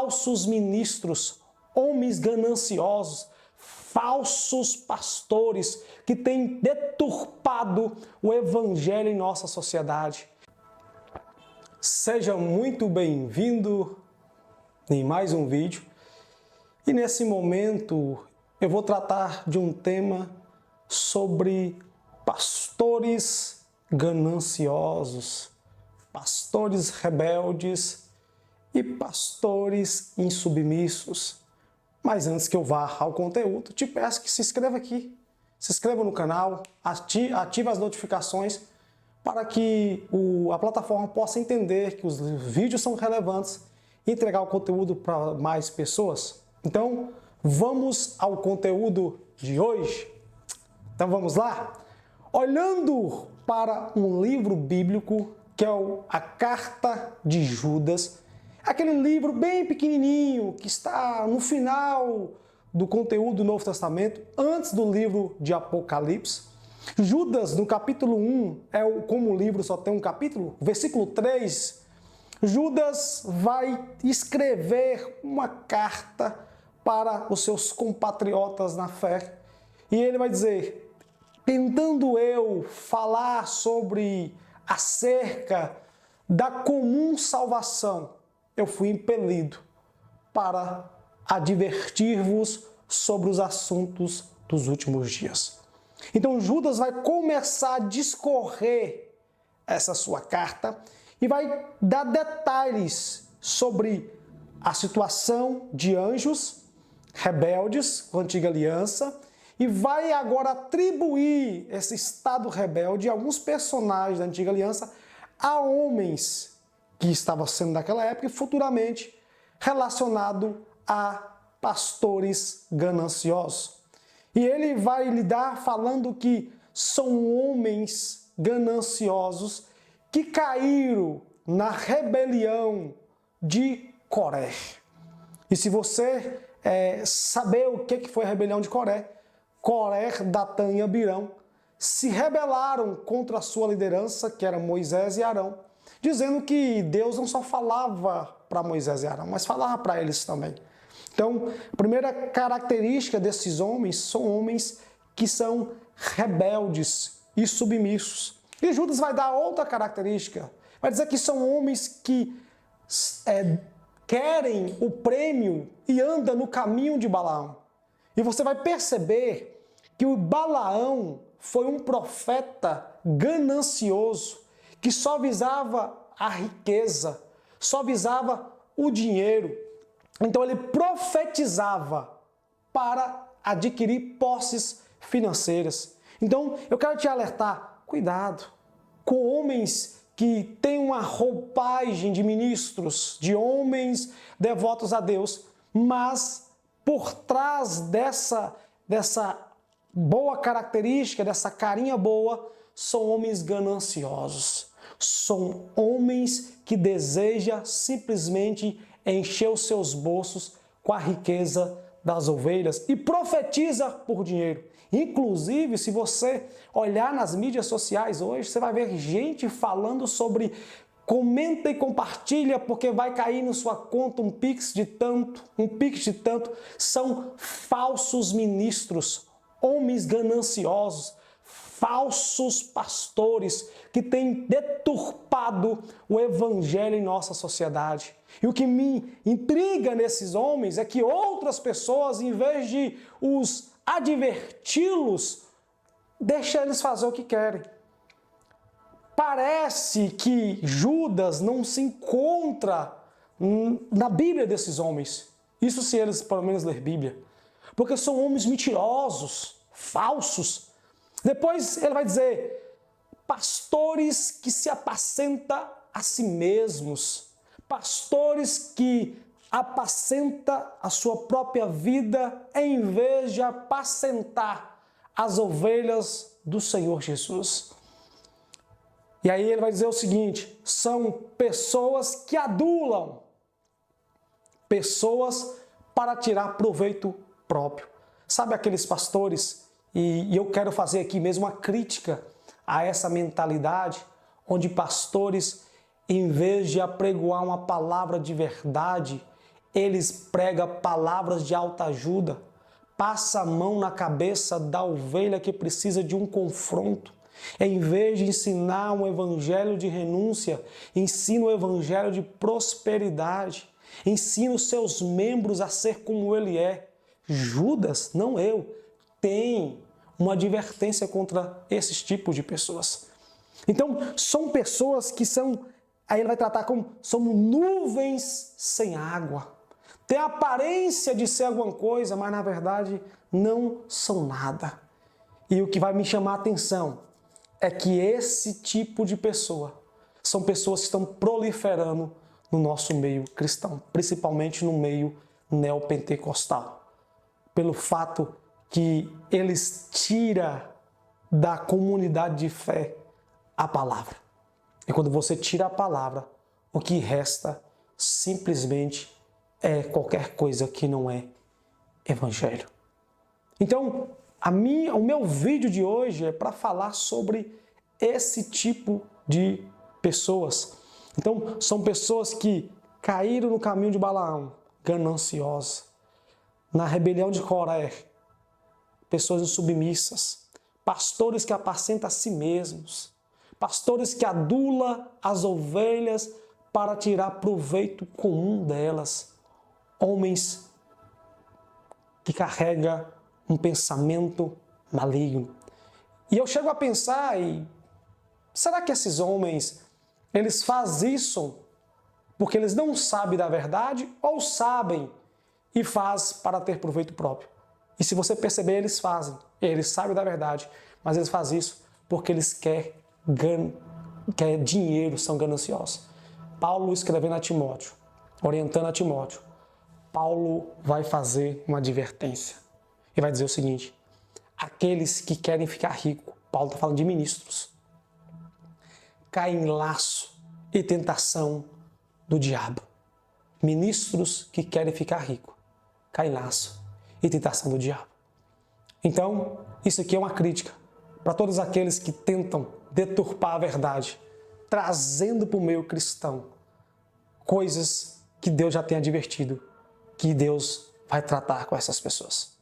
falsos ministros, homens gananciosos, falsos pastores que têm deturpado o evangelho em nossa sociedade. Seja muito bem-vindo em mais um vídeo. E nesse momento eu vou tratar de um tema sobre pastores gananciosos, pastores rebeldes e pastores insubmissos. Mas antes que eu vá ao conteúdo, te peço que se inscreva aqui, se inscreva no canal, ative as notificações para que a plataforma possa entender que os vídeos são relevantes e entregar o conteúdo para mais pessoas. Então, vamos ao conteúdo de hoje. Então vamos lá? Olhando para um livro bíblico que é a Carta de Judas, aquele livro bem pequenininho que está no final do conteúdo do Novo Testamento, antes do livro de Apocalipse. Judas, no capítulo 1, como o livro só tem um capítulo, versículo 3, Judas vai escrever uma carta para os seus compatriotas na fé. E ele vai dizer, tentando eu falar acerca da comum salvação, eu fui impelido para advertir-vos sobre os assuntos dos últimos dias. Então Judas vai começar a discorrer essa sua carta e vai dar detalhes sobre a situação de anjos rebeldes com a antiga aliança e vai agora atribuir esse estado rebelde a alguns personagens da antiga aliança a homens que estavam sendo naquela época e futuramente relacionado a pastores gananciosos. E ele vai lidar falando que são homens gananciosos que caíram na rebelião de Coré. E se você saber o que foi a rebelião de Coré, Datã e Abirão se rebelaram contra a sua liderança, que era Moisés e Arão, dizendo que Deus não só falava para Moisés e Arão, mas falava para eles também. Então, a primeira característica desses homens são homens que são rebeldes e submissos. E Judas vai dar outra característica, vai dizer que são homens que querem o prêmio e andam no caminho de Balaão. E você vai perceber que o Balaão foi um profeta ganancioso, que só visava a riqueza, só visava o dinheiro. Então ele profetizava para adquirir posses financeiras. Então eu quero te alertar, cuidado com homens que têm uma roupagem de ministros, de homens devotos a Deus, mas por trás dessa boa característica, dessa carinha boa, são homens gananciosos. São homens que desejam simplesmente encher os seus bolsos com a riqueza das ovelhas e profetiza por dinheiro. Inclusive, se você olhar nas mídias sociais hoje, você vai ver gente falando sobre comenta e compartilha porque vai cair na sua conta um pix de tanto. São falsos ministros, homens gananciosos, falsos pastores que têm deturpado o evangelho em nossa sociedade. E o que me intriga nesses homens é que outras pessoas, em vez de os adverti-los, deixam eles fazer o que querem. Parece que Judas não se encontra na Bíblia desses homens. Isso se eles pelo menos ler Bíblia. Porque são homens mentirosos, falsos. Depois ele vai dizer, pastores que se apacentam a si mesmos, pastores que apacentam a sua própria vida em vez de apacentar as ovelhas do Senhor Jesus. E aí ele vai dizer o seguinte, são pessoas que adulam, pessoas para tirar proveito próprio. Sabe aqueles pastores, e eu quero fazer aqui mesmo uma crítica a essa mentalidade, onde pastores, em vez de apregoar uma palavra de verdade, eles pregam palavras de autoajuda, passa a mão na cabeça da ovelha que precisa de um confronto. Em vez de ensinar um evangelho de renúncia, ensina o evangelho de prosperidade. Ensina os seus membros a ser como ele é. Judas, não eu, tem uma advertência contra esses tipos de pessoas. Então, são pessoas que são, aí ele vai tratar como, são nuvens sem água. Tem a aparência de ser alguma coisa, mas na verdade não são nada. E o que vai me chamar a atenção é que esse tipo de pessoa são pessoas que estão proliferando no nosso meio cristão, principalmente no meio neopentecostal, pelo fato que eles tiram da comunidade de fé a palavra. E quando você tira a palavra, o que resta simplesmente é qualquer coisa que não é evangelho. Então, o meu vídeo de hoje é para falar sobre esse tipo de pessoas. Então, são pessoas que caíram no caminho de Balaão, gananciosas, na rebelião de Coré, pessoas insubmissas, pastores que apacentam a si mesmos, pastores que adulam as ovelhas para tirar proveito comum delas, homens que carregam um pensamento maligno. E eu chego a pensar, será que esses homens, eles fazem isso porque eles não sabem da verdade ou sabem e fazem para ter proveito próprio? E se você perceber, eles fazem. Eles sabem da verdade, mas eles fazem isso porque eles querem dinheiro, são gananciosos. Paulo escrevendo a Timóteo, orientando a Timóteo, Paulo vai fazer uma advertência. E vai dizer o seguinte: aqueles que querem ficar ricos, Paulo está falando de ministros, caem em laço e tentação do diabo. Ministros que querem ficar ricos, caem em laço e tentação do diabo. Então, isso aqui é uma crítica para todos aqueles que tentam deturpar a verdade, trazendo para o meio cristão coisas que Deus já tem advertido, que Deus vai tratar com essas pessoas.